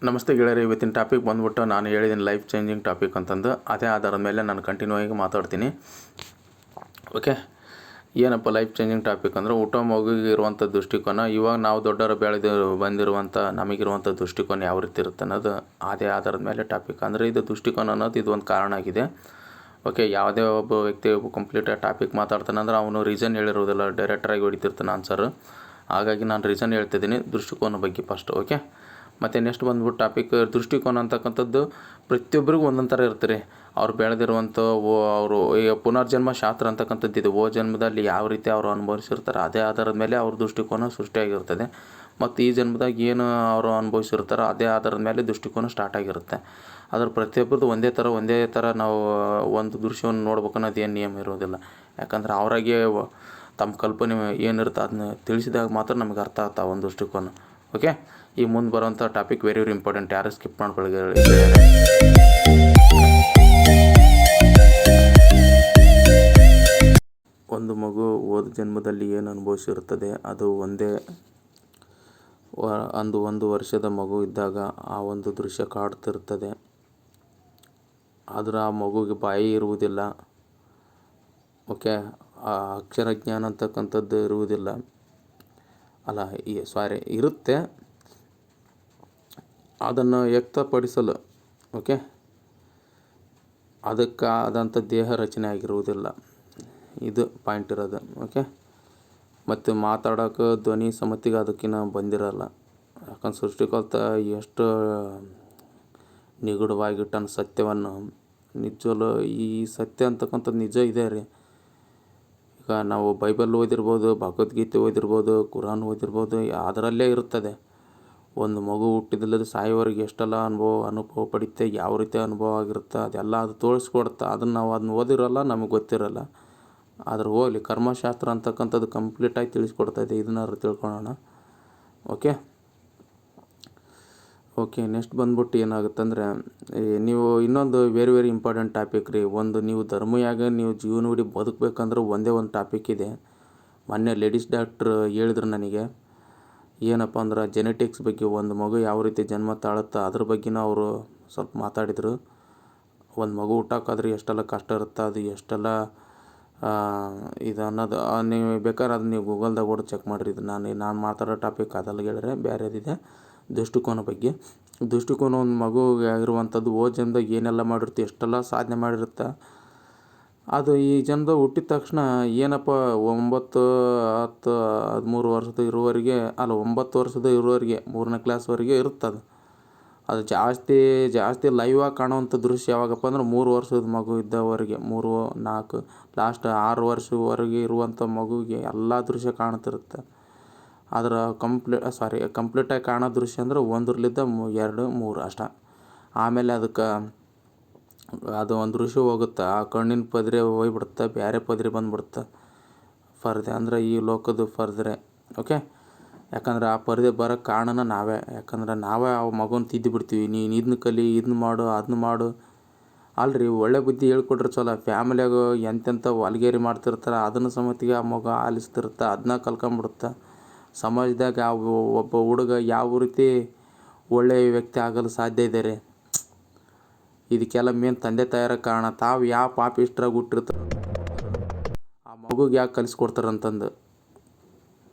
ನಮಸ್ತೆ ಗೆಳೆಯರೆ, ಇವತ್ತಿನ ಟಾಪಿಕ್ ಬಂದ್ಬಿಟ್ಟು ನಾನು ಹೇಳಿದ್ದೀನಿ ಲೈಫ್ ಚೇಂಜಿಂಗ್ ಟಾಪಿಕ್ ಅಂತಂದು. ಅದೇ ಆಧಾರದ ಮೇಲೆ ನಾನು ಕಂಟಿನ್ಯೂ ಆಗಿ ಮಾತಾಡ್ತೀನಿ. ಓಕೆ, ಏನಪ್ಪ ಲೈಫ್ ಚೇಂಜಿಂಗ್ ಟಾಪಿಕ್ ಅಂದರೆ ಊಟ ಮಗುವಿಗೆ ಇರುವಂಥ ದೃಷ್ಟಿಕೋನ, ಇವಾಗ ನಾವು ದೊಡ್ಡವರು ಬಂದಿರುವಂಥ ನಮಗಿರುವಂಥ ದೃಷ್ಟಿಕೋನ ಯಾವ ರೀತಿ ಇರುತ್ತೆ ಅನ್ನೋದು ಅದೇ ಆಧಾರದ ಮೇಲೆ ಟಾಪಿಕ್. ಅಂದರೆ ಇದು ದೃಷ್ಟಿಕೋನ ಅನ್ನೋದು ಇದು ಒಂದು ಕಾರಣ ಆಗಿದೆ. ಓಕೆ, ಯಾವುದೇ ಒಬ್ಬ ವ್ಯಕ್ತಿ ಕಂಪ್ಲೀಟಾಗಿ ಟಾಪಿಕ್ ಮಾತಾಡ್ತಾನೆ ಅಂದರೆ ಅವನು ರೀಸನ್ ಹೇಳಿರೋದಿಲ್ಲ, ಡೈರೆಕ್ಟ್ರಾಗಿ ಹೊಡಿತಿರ್ತಾನೆ ಆನ್ಸರು. ಹಾಗಾಗಿ ನಾನು ರೀಸನ್ ಹೇಳ್ತಿದ್ದೀನಿ ದೃಷ್ಟಿಕೋನ ಬಗ್ಗೆ ಫಸ್ಟ್. ಓಕೆ, ಮತ್ತು ನೆಕ್ಸ್ಟ್ ಬಂದ್ಬಿಟ್ಟು ಟಾಪಿಕ್ ದೃಷ್ಟಿಕೋನ ಅಂತಕ್ಕಂಥದ್ದು ಪ್ರತಿಯೊಬ್ಬರಿಗೂ ಒಂದೊಂದು ಥರ ಇರ್ತಾರೆ. ಅವ್ರು ಬೆಳೆದಿರುವಂಥ ಅವರು ಈಗ ಪುನರ್ಜನ್ಮ ಶಾಸ್ತ್ರ ಅಂತಕ್ಕಂಥದ್ದು ಇದೆ. ಜನ್ಮದಲ್ಲಿ ಯಾವ ರೀತಿ ಅವರು ಅನುಭವಿಸಿರ್ತಾರೆ ಅದೇ ಆಧಾರದ ಮೇಲೆ ಅವ್ರ ದೃಷ್ಟಿಕೋನ ಸೃಷ್ಟಿಯಾಗಿರ್ತದೆ. ಮತ್ತು ಈ ಜನ್ಮದಾಗ ಏನು ಅವರು ಅನುಭವಿಸಿರ್ತಾರೋ ಅದೇ ಆಧಾರದ ಮೇಲೆ ದೃಷ್ಟಿಕೋನ ಸ್ಟಾರ್ಟ್ ಆಗಿರುತ್ತೆ. ಅದ್ರ ಪ್ರತಿಯೊಬ್ಬರದ್ದು ಒಂದೇ ಥರ ನಾವು ಒಂದು ದೃಶ್ಯವನ್ನು ನೋಡ್ಬೇಕು ಅನ್ನೋದು ಏನು ನಿಯಮ ಇರೋದಿಲ್ಲ. ಯಾಕಂದ್ರೆ ಅವರಾಗೆ ತಮ್ಮ ಕಲ್ಪನೆ ಏನಿರುತ್ತೆ ಅದನ್ನ ತಿಳಿಸಿದಾಗ ಮಾತ್ರ ನಮಗೆ ಅರ್ಥ ಆಗ್ತಾವೆ ಒಂದು ದೃಷ್ಟಿಕೋನ. ಓಕೆ, ಈ ಮುಂದೆ ಬರೋಂಥ ಟಾಪಿಕ್ ವೆರಿ ಇಂಪಾರ್ಟೆಂಟ್, ಯಾರು ಸ್ಕಿಪ್ ಮಾಡ್ಕೊಳ್ಳಿ. ಒಂದು ಮಗು ಹೋದ ಜನ್ಮದಲ್ಲಿ ಏನು ಅನುಭವಿಸಿರುತ್ತದೆ ಅದು ಒಂದು ವರ್ಷದ ಮಗು ಇದ್ದಾಗ ಆ ಒಂದು ದೃಶ್ಯ ಕಾಡ್ತಿರ್ತದೆ. ಆದರೆ ಆ ಮಗುಗೆ ಬಾಯಿ ಇರುವುದಿಲ್ಲ. ಓಕೆ, ಆ ಅಕ್ಷರ ಜ್ಞಾನ ಅಂತಕ್ಕಂಥದ್ದು ಇರುವುದಿಲ್ಲ. ಇರುತ್ತೆ, ಅದನ್ನು ವ್ಯಕ್ತಪಡಿಸಲು ಓಕೆ ಅದಕ್ಕೆ ಆದಂಥ ದೇಹ ರಚನೆ ಆಗಿರುವುದಿಲ್ಲ. ಇದು ಪಾಯಿಂಟ್ ಇರೋದು. ಓಕೆ, ಮತ್ತು ಮಾತಾಡೋಕೆ ಧ್ವನಿ ಸಮ್ಮತಿಗೆ ಅದಕ್ಕಿಂತ ಬಂದಿರಲ್ಲ. ಯಾಕಂದ್ರೆ ಸೃಷ್ಟಿಕರ್ತ ಎಷ್ಟು ನಿಗೂಢವಾಗಿಟ್ಟನ ಸತ್ಯವನ್ನು. ನಿಜವಲ್ಲೂ ಈ ಸತ್ಯ ಅಂತಕ್ಕಂಥದ್ದು ನಿಜ ಇದೆ ರೀ. ಈಗ ನಾವು ಬೈಬಲ್ ಓದಿರ್ಬೋದು, ಭಗವದ್ಗೀತೆ ಓದಿರ್ಬೋದು, ಕುರಾನ್ ಓದಿರ್ಬೋದು, ಅದರಲ್ಲೇ ಇರುತ್ತದೆ. ಒಂದು ಮಗು ಹುಟ್ಟಿದಲ್ಲದೆ ಸಾಯೋವರೆಗೆ ಎಷ್ಟೆಲ್ಲ ಅನುಭವ ಪಡಿತೆ, ಯಾವ ರೀತಿ ಅನುಭವ ಆಗಿರುತ್ತೆ ಅದೆಲ್ಲ ಅದು ತೋರಿಸ್ಕೊಡುತ್ತೆ. ನಾವು ಅದನ್ನ ಓದಿರಲ್ಲ, ನಮಗೆ ಗೊತ್ತಿರಲ್ಲ. ಆದ್ರೆ ಹೋಗಲಿ, ಕರ್ಮಶಾಸ್ತ್ರ ಅಂತಕ್ಕಂಥದ್ದು ಕಂಪ್ಲೀಟಾಗಿ ತಿಳಿಸ್ಕೊಡ್ತಾಯಿದೆ. ಇದನ್ನಾದ್ರು ತಿಳ್ಕೊಳ್ಳೋಣ. ಓಕೆ, ನೆಕ್ಸ್ಟ್ ಬಂದ್ಬಿಟ್ಟು ಏನಾಗುತ್ತಂದರೆ, ನೀವು ಇನ್ನೊಂದು ವೆರಿ ಇಂಪಾರ್ಟೆಂಟ್ ಟಾಪಿಕ್ ರೀ. ನೀವು ಧರ್ಮಯಾಗ ನೀವು ಜೀವನವಿಡೀ ಬದುಕಬೇಕಂದ್ರೆ ಒಂದೇ ಒಂದು ಟಾಪಿಕ್ ಇದೆ. ಮೊನ್ನೆ ಲೇಡೀಸ್ ಡಾಕ್ಟ್ರ್ ಹೇಳಿದ್ರು ನನಗೆ. ಏನಪ್ಪ ಅಂದ್ರೆ ಜೆನೆಟಿಕ್ಸ್ ಬಗ್ಗೆ, ಒಂದು ಮಗು ಯಾವ ರೀತಿ ಜನ್ಮ ತಾಳುತ್ತೆ ಅದ್ರ ಬಗ್ಗೆನೂ ಅವರು ಸ್ವಲ್ಪ ಮಾತಾಡಿದರು. ಒಂದು ಮಗು ಹುಟ್ಟೋಕ್ಕಾದ್ರೆ ಎಷ್ಟೆಲ್ಲ ಕಷ್ಟ ಇರುತ್ತೆ, ಅದು ಎಷ್ಟೆಲ್ಲ ಇದು ಅನ್ನೋದು ನೀವು ಬೇಕಾದ್ರೆ ಅದು ನೀವು ಗೂಗಲ್ದಾಗ ಕೂಡ ಚೆಕ್ ಮಾಡಿರಿ. ಇದು ನಾನು ಮಾತಾಡೋ ಟಾಪಿಕ್ ಅದೆಲ್ಲ ಹೇಳಿದ್ರೆ ಬೇರೆದಿದೆ. ದೃಷ್ಟಿಕೋನ ಬಗ್ಗೆ. ದೃಷ್ಟಿಕೋನ ಒಂದು ಮಗು ಆಗಿರುವಂಥದ್ದು ಜನ್ಮದಾಗ ಏನೆಲ್ಲ ಮಾಡಿರುತ್ತೆ, ಎಷ್ಟೆಲ್ಲ ಸಾಧನೆ ಮಾಡಿರುತ್ತೆ, ಅದು ಈ ಜನ್ಮದಾಗ ಹುಟ್ಟಿದ ತಕ್ಷಣ ಏನಪ್ಪ 9, 10, 13 ವರ್ಷದ ಇರುವವರೆಗೆ 9 ವರ್ಷದ ಇರುವವರೆಗೆ 3ನೇ ಕ್ಲಾಸ್ವರೆಗೆ ಇರುತ್ತದೆ. ಅದು ಜಾಸ್ತಿ ಲೈವಾಗಿ ಕಾಣುವಂಥ ದೃಶ್ಯ ಯಾವಾಗಪ್ಪ ಅಂದ್ರೆ 3 ವರ್ಷದ ಮಗು ಇದ್ದವರೆಗೆ, 3, 4, ಲಾಸ್ಟ್ 6 ವರ್ಷವರೆಗೆ ಇರುವಂಥ ಮಗುವಿಗೆ ಎಲ್ಲ ದೃಶ್ಯ ಕಾಣ್ತಿರುತ್ತೆ. ಅದರ ಕಂಪ್ಲೀಟಾಗಿ ಕಾಣೋ ದೃಶ್ಯ ಅಂದ್ರೆ 1, 2, 3 ಅಷ್ಟೇ. ಆಮೇಲೆ ಅದು ಒಂದು ದೃಶ್ಯ ಹೋಗುತ್ತೆ, ಆ ಕಣ್ಣಿನ ಪದ್ರೆ ಹೋಗ್ಬಿಡುತ್ತೆ, ಬೇರೆ ಪದ್ರೆ ಬಂದುಬಿಡುತ್ತೆ. ಪರದೆ ಅಂದರೆ ಈ ಲೋಕದ ಪರದೆ. ಓಕೆ, ಯಾಕಂದ್ರೆ ಆ ಪರದೆ ಬರೋಕ್ಕೆ ಕಾರಣನ ನಾವೇ. ಯಾಕಂದ್ರೆ ನಾವೇ ಆ ಮಗುನ ತಿದ್ದಿ ಬಿಡ್ತೀವಿ. ನೀನು ಇದನ್ನ ಕಲಿ, ಇದನ್ನ ಮಾಡು, ಅದನ್ನ ಮಾಡು. ಅಲ್ರಿ, ಒಳ್ಳೆ ಬುದ್ಧಿ ಹೇಳ್ಕೊಟ್ರೆ ಚಲೋ. ಫ್ಯಾಮಿಲಿಯಾಗ ಎಂತೆಂಥ ವಾಲ್ಗೇರಿ ಮಾಡ್ತಿರ್ತಾರೆ, ಅದನ್ನು ಸಮೇತಿಗೆ ಆ ಮಗು ಆಲಿಸ್ತಿರುತ್ತೆ, ಅದನ್ನ ಕಲ್ಕೊಂಬಿಡುತ್ತೆ. ಸಮಾಜದಾಗ ಒಬ್ಬ ಹುಡುಗ ಯಾವ ರೀತಿ ಒಳ್ಳೆಯ ವ್ಯಕ್ತಿ ಆಗಲು ಸಾಧ್ಯ ಇದೆ ರೀ. ಇದಕ್ಕೆಲ್ಲ ಮೇನ್ ತಂದೆ ತಾಯಿರ ಕಾರಣ. ತಾವು ಯಾವ ಪಾಪಿಷ್ಟ್ರಾಗಿ ಹುಟ್ಟಿರ್ತಾರೆ ಆ ಮಗುಗೆ ಯಾಕೆ ಕಲಿಸ್ಕೊಡ್ತಾರಂತಂದು.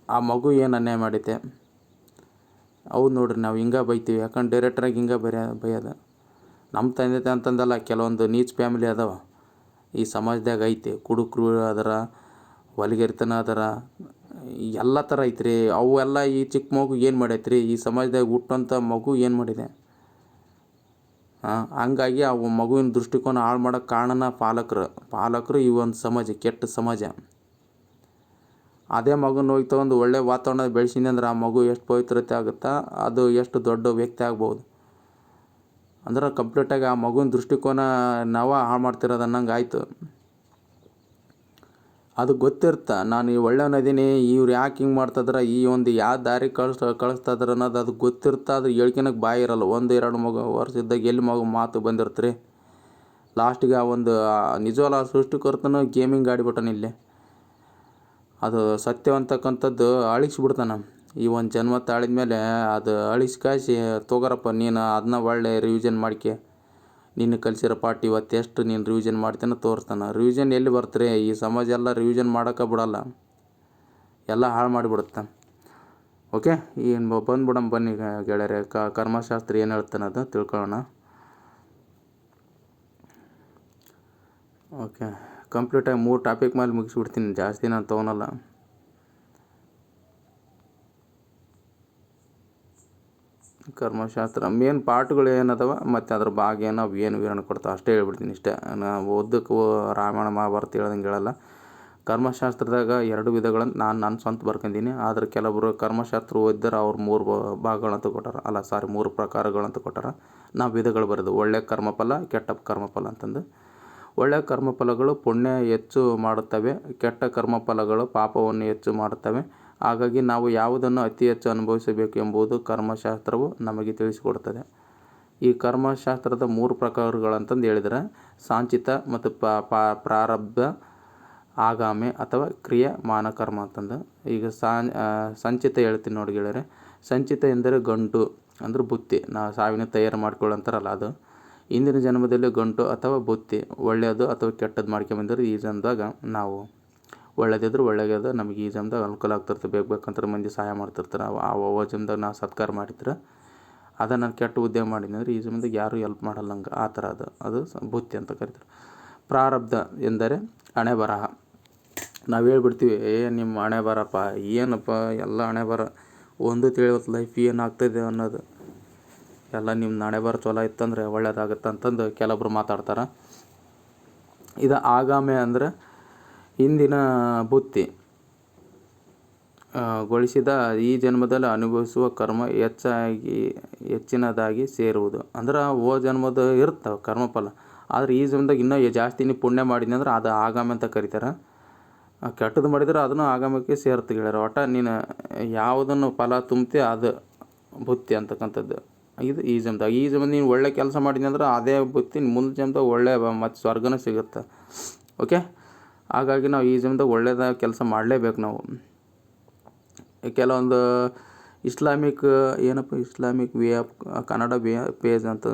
ಆ ಮಗು ಏನು ಅನ್ಯಾಯ ಮಾಡೈತೆ? ಹೌದು ನೋಡ್ರಿ, ನಾವು ಹಿಂಗೆ ಬೈತೀವಿ. ಯಾಕಂದ್ರೆ ಡೈರೆಕ್ಟ್ರಾಗಿ ಹಿಂಗೆ ಬೈಯೋದು. ನಮ್ಮ ತಂದೆ ತಾಯಿ ಅಂತಂದಲ್ಲ, ಕೆಲವೊಂದು ನೀಚ್ ಫ್ಯಾಮಿಲಿ ಅದಾವ ಈ ಸಮಾಜದಾಗ ಐತೆ. ಕುಡುಕರು ಅದರ, ಹೊಲಿಗೆರ್ತನ ಅದರ, ಎಲ್ಲ ಥರ ಐತ್ರಿ. ಅವೆಲ್ಲ ಈ ಚಿಕ್ಕ ಮಗು ಏನು ಮಾಡೈತ್ರಿ? ಈ ಸಮಾಜದಾಗ ಹುಟ್ಟೋಂಥ ಮಗು ಏನು ಮಾಡಿದೆ? ಹಂಗಾಗಿ ಆ ಮಗುವಿನ ದೃಷ್ಟಿಕೋನ ಹಾಳು ಮಾಡೋಕ್ಕೆ ಕಾರಣನ ಪಾಲಕರು ಈ ಒಂದು ಸಮಾಜ, ಕೆಟ್ಟ ಸಮಾಜ. ಅದೇ ಮಗುನ ಹೋಗಿ ತಗೊಂಡು ಒಳ್ಳೆ ವಾತಾವರಣ ಬೆಳೆಸಿದೆ ಅಂದ್ರೆ ಆ ಮಗು ಎಷ್ಟು ಪವಿತ್ರತೆ ಆಗುತ್ತಾ, ಅದು ಎಷ್ಟು ದೊಡ್ಡ ವ್ಯಕ್ತಿ ಆಗ್ಬೋದು. ಅಂದ್ರೆ ಕಂಪ್ಲೀಟಾಗಿ ಆ ಮಗುವಿನ ದೃಷ್ಟಿಕೋನ ನಾವು ಹಾಳು ಮಾಡ್ತಿರೋದು ಅನ್ನಂಗೆ ಆಯಿತು. ಅದು ಗೊತ್ತಿರುತ್ತೆ, ನಾನು ಈ ಒಳ್ಳೆಯವನದೀನಿ, ಇವ್ರು ಯಾಕೆ ಹಿಂಗೆ ಮಾಡ್ತಿದ್ರೆ, ಈ ಒಂದು ಯಾವ ದಾರಿ ಕಳಿಸ್ತಾಯಿದ್ರೆ ಅನ್ನೋದು ಅದು ಗೊತ್ತಿರುತ್ತೆ. ಅದು ಹೇಳ್ಕೊಳಕ್ಕೆ ಬಾಯಿ ಇರಲ್ಲ. 1, 2 ವರ್ಷ ಇದ್ದಾಗ ಎಲ್ಲಿ ಮಾತು ಬಂದಿರ್ತೀರಿ. ಲಾಸ್ಟಿಗೆ ಆ ಒಂದು ನಿಜವಲ್ಲ ಸೃಷ್ಟಿಕರ್ತನು ಗೇಮಿಂಗ್ ಆಡಿಬಿಟ್ಟಾನ ಇಲ್ಲಿ. ಅದು ಸತ್ಯವಂತಕ್ಕಂಥದ್ದು ಅಳಿಸ್ಬಿಡ್ತಾನೆ. ಈ ಒಂದು ಜನ್ಮ ತಾಳಿದ ಮೇಲೆ ಅದು ಅಳಿಸಿ ಕಾಯಿಸಿ ತೊಗೊರಪ್ಪ ನೀನು ಅದನ್ನ ಒಳ್ಳೆ ರಿವಿಷನ್ ಮಾಡ್ಕೆ. ನಿನ್ನ ಕಲಿಸಿರೋ ಪಾಠ ಇವತ್ತು ಎಷ್ಟು ನೀನು ರಿವಿಷನ್ ಮಾಡ್ತೇನೆ ತೋರಿಸ್ತಾನೆ. ರಿವಿಷನ್ ಎಲ್ಲಿ ಬರ್ತಾರೆ, ಈ ಸಮಾಜ ಎಲ್ಲ ರಿವಿಷನ್ ಮಾಡೋಕೆ ಬಿಡೋಲ್ಲ, ಎಲ್ಲ ಹಾಳು ಮಾಡಿಬಿಡುತ್ತೆ. ಓಕೆ, ಏನು ಬಂದ್ಬಿಡಮ್ ಬನ್ನಿ ಗೆಳೆಯರೆ, ಕರ್ಮಶಾಸ್ತ್ರ ಏನು ಹೇಳ್ತಾನೆ ಅದು ತಿಳ್ಕೊಳ್ಳೋಣ. ಓಕೆ, ಕಂಪ್ಲೀಟಾಗಿ 3 ಟಾಪಿಕ್ ಮೇಲೆ ಮುಗಿಸ್ಬಿಡ್ತೀನಿ, ಜಾಸ್ತಿ ನಾನು ತೊಗೊಳಲ್ಲ. ಕರ್ಮಶಾಸ್ತ್ರ ಮೇನ್ ಪಾಠಗಳು ಏನದವ ಮತ್ತು ಅದ್ರ ಭಾಗ ಏನೋ ಅವು ಏನು ವಿವರಣೆ ಕೊಡ್ತಾವೆ ಅಷ್ಟೇ ಹೇಳ್ಬಿಡ್ತೀನಿ. ಇಷ್ಟೇ, ನಾವು ಓದಕ್ಕೆ ರಾಮಾಯಣ ಮಹಾಭಾರತ ಹೇಳೋದಂಗೆ ಹೇಳಲ್ಲ. ಕರ್ಮಶಾಸ್ತ್ರದಾಗ 2 ವಿಧಗಳನ್ನು ನಾನು ಸ್ವಂತ ಬರ್ಕೊಂಡೀನಿ. ಆದರೆ ಕೆಲವರು ಕರ್ಮಶಾಸ್ತ್ರ ಓದಿದ್ರೆ ಅವ್ರು 3 ಭಾಗಗಳಂತ ಕೊಟ್ಟಾರ, 3 ಪ್ರಕಾರಗಳಂತ ಕೊಟ್ಟಾರ. ನಾವು ವಿಧಗಳು ಬರೋದು ಒಳ್ಳೆಯ ಕರ್ಮಫಲ, ಕೆಟ್ಟ ಕರ್ಮಫಲ ಅಂತಂದು. ಒಳ್ಳೆಯ ಕರ್ಮಫಲಗಳು ಪುಣ್ಯ ಹೆಚ್ಚು ಮಾಡುತ್ತವೆ, ಕೆಟ್ಟ ಕರ್ಮಫಲಗಳು ಪಾಪವನ್ನು ಹೆಚ್ಚು ಮಾಡುತ್ತವೆ. ಹಾಗಾಗಿ ನಾವು ಯಾವುದನ್ನು ಅತಿ ಹೆಚ್ಚು ಅನುಭವಿಸಬೇಕು ಎಂಬುದು ಕರ್ಮಶಾಸ್ತ್ರವು ನಮಗೆ ತಿಳಿಸಿಕೊಡುತ್ತದೆ. ಈ ಕರ್ಮಶಾಸ್ತ್ರದ 3 ಪ್ರಕಾರಗಳಂತಂದು ಹೇಳಿದರೆ ಸಾಂಚಿತ ಮತ್ತು ಪ್ರಾರಬ್ಧ, ಆಗಾಮಿ ಅಥವಾ ಕ್ರಿಯಮಾನ ಕರ್ಮ ಅಂತಂದು. ಈಗ ಸಂಚಿತ ಹೇಳ್ತೀನಿ ನೋಡಿ ಗೆಳೆಯರೆ. ಸಂಚಿತ ಎಂದರೆ ಗಂಟು ಅಂದ್ರೆ ಬುತ್ತಿ, ನಾವು ಸಾವಿನ ತಯಾರು ಮಾಡ್ಕೊಳ್ಳೋಂತಾರಲ್ಲ ಅದು. ಇಂದಿನ ಜನ್ಮದಲ್ಲಿ ಗಂಟು ಅಥವಾ ಬುತ್ತಿ ಒಳ್ಳೆಯದು ಅಥವಾ ಕೆಟ್ಟದ್ದು ಮಾಡ್ಕೊಂಬಂದ್ರೆ ಈ ಜನ್ಮದಾಗ ನಾವು ಒಳ್ಳೇದಿದ್ರೆ ಒಳ್ಳೆಯದು, ನಮಗೆ ಈ ಜನ್ಮದಾಗ ಅನುಕೂಲ ಆಗ್ತಿರ್ತದೆ. ಬೇಕಂತಾರೆ ಮಂದಿ ಸಹಾಯ ಮಾಡ್ತಿರ್ತಾರೆ. ಆ ಜನ್ಮದಾಗ ನಾವು ಸತ್ಕಾರ ಮಾಡಿದ್ರೆ ಅದನ್ನು ನಾನು ಕೆಟ್ಟ ಉದ್ಯೋಗ ಮಾಡಿದ್ನಂದ್ರೆ ಈ ಜನ್ಮದಾಗ ಯಾರೂ ಹೆಲ್ಪ್ ಮಾಡಲ್ಲ ಹಂಗೆ, ಆ ಥರ ಅದು ಬುತ್ತಿ ಅಂತ ಕರೀತಾರೆ. ಪ್ರಾರಬ್ಧ ಎಂದರೆ ಹಣೆ ಬರಹ. ನಾವು ಹೇಳ್ಬಿಡ್ತೀವಿ, ನಿಮ್ಮ ಹಣೆ ಬರಪ್ಪ ಏನಪ್ಪ, ಎಲ್ಲ ಹಣೆ ಬರ ಒಂದು ತಿಳಿವತ್ತು ಲೈಫ್ ಏನಾಗ್ತದೆ ಅನ್ನೋದು. ಎಲ್ಲ ನಿಮ್ಮ ಹಣೆ ಬರ ಚಲೋ ಇತ್ತಂದರೆ ಒಳ್ಳೇದಾಗುತ್ತೆ ಅಂತಂದು ಕೆಲವೊಬ್ರು ಮಾತಾಡ್ತಾರೆ. ಇದು ಆಗಾಮಿ ಅಂದರೆ ಹಿಂದಿನ ಬುತ್ತಿ ಗೊಳಿಸಿದ ಈ ಜನ್ಮದಲ್ಲಿ ಅನುಭವಿಸುವ ಕರ್ಮ ಹೆಚ್ಚಿನದಾಗಿ ಸೇರುವುದು. ಅಂದ್ರೆ ಜನ್ಮದ ಇರ್ತವೆ ಕರ್ಮಫಲ, ಆದರೆ ಈ ಜನ್ಮದಾಗ ಇನ್ನೂ ಜಾಸ್ತಿ ನೀವು ಪುಣ್ಯ ಮಾಡಿದ್ನಿ ಅಂದ್ರೆ ಅದು ಆಗಾಮಿ ಅಂತ ಕರೀತಾರೆ. ಕೆಟ್ಟದ್ದು ಮಾಡಿದ್ರೆ ಅದನ್ನು ಆಗಾಮಕ್ಕೆ ಸೇರ್ತು ಗೆಳೆಯರೆ. ಒಟ್ಟು ನೀನು ಯಾವುದನ್ನು ಫಲ ತುಂಬ್ತಿ ಅದು ಬುತ್ತಿ ಅಂತಕ್ಕಂಥದ್ದು. ಇದು ಈ ಜನ್ಮದಾಗ ನೀನು ಒಳ್ಳೆ ಕೆಲಸ ಮಾಡಿದ್ನಿ ಅಂದ್ರೆ ಅದೇ ಬುತ್ತಿ ಮುಂದೆ ಜನ್ಮದಾಗ ಒಳ್ಳೆ ಮತ್ತು ಸ್ವರ್ಗನೂ ಸಿಗುತ್ತೆ. ಓಕೆ, ಹಾಗಾಗಿ ನಾವು ಈ ಜನ್ಮದಾಗ ಒಳ್ಳೆಯದ ಕೆಲಸ ಮಾಡಲೇಬೇಕು ನಾವು. ಕೆಲವೊಂದು Islamic way of Kannada page ಅಂತ,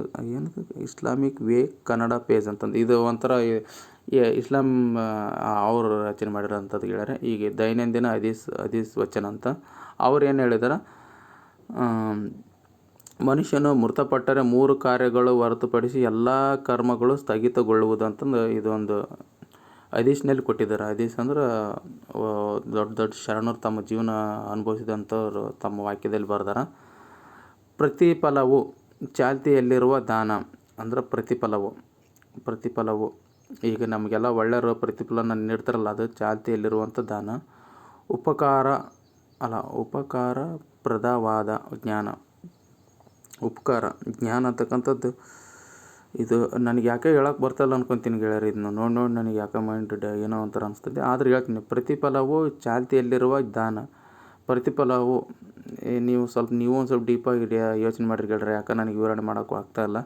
ಇಸ್ಲಾಮಿಕ್ ವೇ ಕನ್ನಡ ಪೇಜ್ ಅಂತಂದು ಇದು ಒಂಥರ ಇಸ್ಲಾಂ ಅವರು ರಚನೆ ಮಾಡಿರೋಂಥದ್ದು ಗೆಳೆಯರೆ. ಈಗ ದೈನಂದಿನ ಹದೀಸ್ ವಚನ ಅಂತ ಅವ್ರು ಏನು ಹೇಳಿದಾರೆ, ಮನುಷ್ಯನು ಮೃತಪಟ್ಟರೆ 3 ಕಾರ್ಯಗಳು ಹೊರತುಪಡಿಸಿ ಎಲ್ಲ ಕರ್ಮಗಳು ಸ್ಥಗಿತಗೊಳ್ಳುವುದು ಅಂತಂದು ಇದೊಂದು ಹದೀಸ್ನಲ್ಲಿ ಕೊಟ್ಟಿದ್ದಾರೆ. ಹದೀಸ್ ಅಂದ್ರೆ ದೊಡ್ಡ ಶರಣರು ತಮ್ಮ ಜೀವನ ಅನುಭವಿಸಿದಂಥವ್ರು ತಮ್ಮ ವಾಕ್ಯದಲ್ಲಿ ಬರ್ದಾರ. ಪ್ರತಿಫಲವು ಚಾಲ್ತಿಯಲ್ಲಿರುವ ದಾನ ಅಂದ್ರೆ ಪ್ರತಿಫಲವು ಈಗ ನಮಗೆಲ್ಲ ಒಳ್ಳೆಯ ಪ್ರತಿಫಲನ ನೀಡ್ತಾರಲ್ಲ, ಅದು ಚಾಲ್ತಿಯಲ್ಲಿರುವಂಥ ದಾನ. ಉಪಕಾರಪ್ರದವಾದ ಜ್ಞಾನ. ಜ್ಞಾನ ಅಂತಕ್ಕಂಥದ್ದು ಇದು ನನಗೆ ಯಾಕೆ ಹೇಳೋಕೆ ಬರ್ತಾಯಿಲ್ಲ ಅನ್ಕೊತೀನಿ ಗೆಳೆಯರು. ಇದನ್ನು ನೋಡಿ ನನಗೆ ಯಾಕೆ ಮೈಂಡ್ ಏನೋ ಒಂಥರ ಅನಿಸ್ತದೆ, ಆದರೆ ಹೇಳ್ತೀನಿ. ಪ್ರತಿಫಲವು ಚಾಲ್ತಿಯಲ್ಲಿರುವ ದಾನ. ಪ್ರತಿಫಲವು ನೀವು ಒಂದು ಸ್ವಲ್ಪ ಡೀಪಾಗಿ ಯೋಚನೆ ಮಾಡಿರಿ ಗೆಳೆಯರೆ, ಯಾಕೆ ನನಗೆ ವಿವರಣೆ ಮಾಡೋಕ್ಕೂ ಆಗ್ತಾಯಿಲ್ಲ.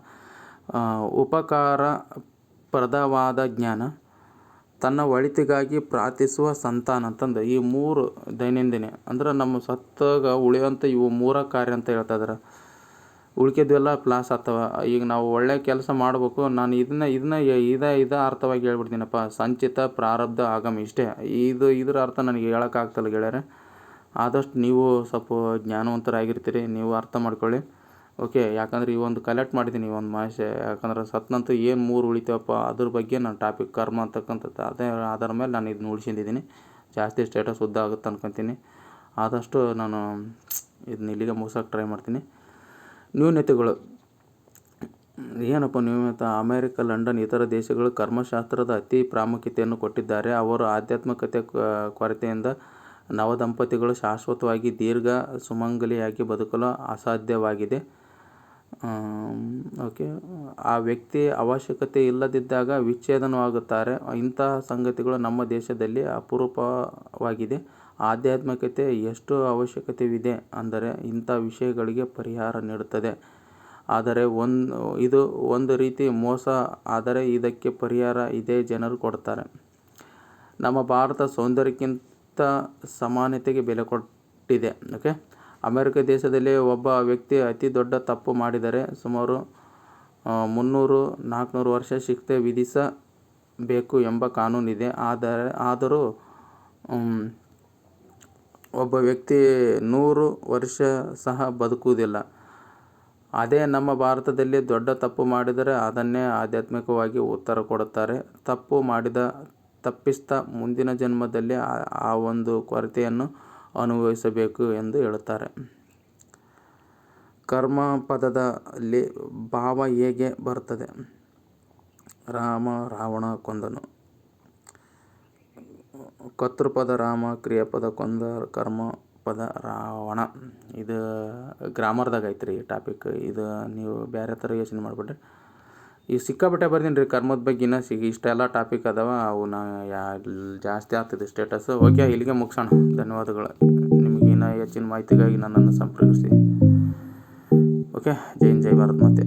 ಉಪಕಾರಪ್ರದವಾದ ಜ್ಞಾನ, ತನ್ನ ಒಳಿತಿಗಾಗಿ ಪ್ರಾರ್ಥಿಸುವ ಸಂತಾನ ಅಂತಂದು ಈ 3 ದೈನಂದಿನ ಅಂದ್ರೆ ನಮ್ಮ ಸತ್ತಾಗ ಉಳಿಯುವಂಥ ಇವು 3 ಕಾರ್ಯ ಅಂತ ಹೇಳ್ತಾ ಇದ್ದಾರೆ. ಉಳ್ಕಿದ್ವೆಲ್ಲ ಪ್ಲಾಸ್ ಆಗ್ತವ. ಈಗ ನಾವು ಒಳ್ಳೆಯ ಕೆಲಸ ಮಾಡಬೇಕು. ನಾನು ಇದನ್ನ ಅರ್ಥವಾಗಿ ಹೇಳ್ಬಿಡ್ತೀನಪ್ಪ. ಸಂಚಿತ, ಪ್ರಾರಬ್ಧ, ಆಗಾಮಿ ಇಷ್ಟೇ. ಇದ್ರ ಅರ್ಥ ನನಗೆ ಹೇಳೋಕ್ಕಾಗ್ತಲ್ಲ ಗೆಳೆಯರೆ. ಆದಷ್ಟು ನೀವು ಸ್ವಲ್ಪ ಜ್ಞಾನವಂತರಾಗಿರ್ತೀರಿ, ನೀವು ಅರ್ಥ ಮಾಡ್ಕೊಳ್ಳಿ. ಓಕೆ, ಯಾಕಂದರೆ ಈ ಒಂದು ಕಲೆಕ್ಟ್ ಮಾಡಿದ್ದೀನಿ ಈ ಒಂದು ಮನುಷ್ಯ. ಯಾಕಂದ್ರೆ ಸತ್ನಂತೂ ಏನು 3 ಉಳಿತೇವಪ್ಪ ಅದ್ರ ಬಗ್ಗೆ ನಾನು ಟಾಪಿಕ್ ಕರ್ಮ ಅಂತಕ್ಕಂಥದ್ದು ಅದರ ಮೇಲೆ ನಾನು ಇದನ್ನ ಉಳಿಸಿದ್ದೀನಿ. ಜಾಸ್ತಿ ಸ್ಟೇಟಸ್ ಉದ್ದ ಆಗುತ್ತೆ ಅನ್ಕೊತೀನಿ. ಆದಷ್ಟು ನಾನು ಇದನ್ನ ಇಲ್ಲಿಗೆ ಮುಗಿಸೋಕೆ ಟ್ರೈ ಮಾಡ್ತೀನಿ. ನ್ಯೂನತೆಗಳು ಏನಪ್ಪ ನ್ಯೂನತೆ? ಅಮೇರಿಕ, ಲಂಡನ್, ಇತರ ದೇಶಗಳು ಕರ್ಮಶಾಸ್ತ್ರದ ಅತಿ ಪ್ರಾಮುಖ್ಯತೆಯನ್ನು ಕೊಟ್ಟಿದ್ದಾರೆ. ಅವರು ಆಧ್ಯಾತ್ಮಿಕತೆ ಕೊರತೆಯಿಂದ ನವದಂಪತಿಗಳು ಶಾಶ್ವತವಾಗಿ ದೀರ್ಘ ಸುಮಂಗಲಿಯಾಗಿ ಬದುಕಲು ಅಸಾಧ್ಯವಾಗಿದೆ. ಓಕೆ, ಆ ವ್ಯಕ್ತಿ ಅವಶ್ಯಕತೆ ಇಲ್ಲದಿದ್ದಾಗ ವಿಚ್ಛೇದನವಾಗುತ್ತಾರೆ. ಇಂತಹ ಸಂಗತಿಗಳು ನಮ್ಮ ದೇಶದಲ್ಲಿ ಅಪರೂಪವಾಗಿದೆ. ಆಧ್ಯಾತ್ಮಿಕತೆ ಎಷ್ಟು ಅವಶ್ಯಕತೆವಿದೆ ಅಂದರೆ ಇಂಥ ವಿಷಯಗಳಿಗೆ ಪರಿಹಾರ ನೀಡುತ್ತದೆ. ಆದರೆ ಇದು ಒಂದು ರೀತಿ ಮೋಸ. ಆದರೆ ಇದಕ್ಕೆ ಪರಿಹಾರ ಇದೇ ಜನರು ಕೊಡ್ತಾರೆ. ನಮ್ಮ ಭಾರತ ಸೌಂದರ್ಯಕ್ಕಿಂತ ಸಮಾನತೆಗೆ ಬೆಲೆ ಕೊಟ್ಟಿದೆ. ಓಕೆ, ಅಮೆರಿಕ ದೇಶದಲ್ಲಿ ಒಬ್ಬ ವ್ಯಕ್ತಿ ಅತಿ ದೊಡ್ಡ ತಪ್ಪು ಮಾಡಿದರೆ ಸುಮಾರು 300-400 ವರ್ಷ ಶಿಕ್ಷೆ ವಿಧಿಸಬೇಕು ಎಂಬ ಕಾನೂನಿದೆ. ಆದರೂ ಒಬ್ಬ ವ್ಯಕ್ತಿ 100 ವರ್ಷ ಸಹ ಬದುಕುವುದಿಲ್ಲ. ಅದೇ ನಮ್ಮ ಭಾರತದಲ್ಲಿ ದೊಡ್ಡ ತಪ್ಪು ಮಾಡಿದರೆ ಅದನ್ನೇ ಆಧ್ಯಾತ್ಮಿಕವಾಗಿ ಉತ್ತರ ಕೊಡುತ್ತಾರೆ. ತಪ್ಪು ಮಾಡಿದ ತಪ್ಪಿಸ್ಥ ಮುಂದಿನ ಜನ್ಮದಲ್ಲಿ ಆ ಒಂದು ಕೊರತೆಯನ್ನು ಅನುಭವಿಸಬೇಕು ಎಂದು ಹೇಳುತ್ತಾರೆ. ಕರ್ಮ ಪದದಲ್ಲಿ ಭಾವ ಹೇಗೆ ಬರುತ್ತದೆ? ರಾಮ ರಾವಣ ಕೊಂದನು. ಕರ್ತೃಪದ ರಾಮ, ಕ್ರಿಯಾಪದ ಕೊಂದ, ಕರ್ಮಪದ ರಾವಣ. ಇದು ಗ್ರಾಮರ್ದಾಗ ಐತ್ರಿ ಈ ಟಾಪಿಕ್. ಇದು ನೀವು ಬೇರೆ ಥರ ಯೋಚನೆ ಮಾಡಿಬಿಟ್ರೆ ಈಗ ಸಿಕ್ಕಾಪಟ್ಟೆ ಬರ್ದೀನಿ ರೀ ಕರ್ಮದ ಬಗ್ಗೆ. ಇನ್ನೂ ಇಷ್ಟೆಲ್ಲ ಟಾಪಿಕ್ ಅದಾವ, ಅವನ್ನ ಜಾಸ್ತಿ ಆಗ್ತದೆ ಸ್ಟೇಟಸ್. ಓಕೆ, ಇಲ್ಲಿಗೆ ಮುಗಿಸೋಣ. ಧನ್ಯವಾದಗಳು. ನಿಮಗೆ ಇನ್ನೂ ಹೆಚ್ಚಿನ ಮಾಹಿತಿಗಾಗಿ ನನ್ನನ್ನು ಸಂಪರ್ಕಿಸಿ. ಓಕೆ, ಜೈ ಹಿಂದ್, ಜೈ ಭಾರತ್ ಮಾತೆ.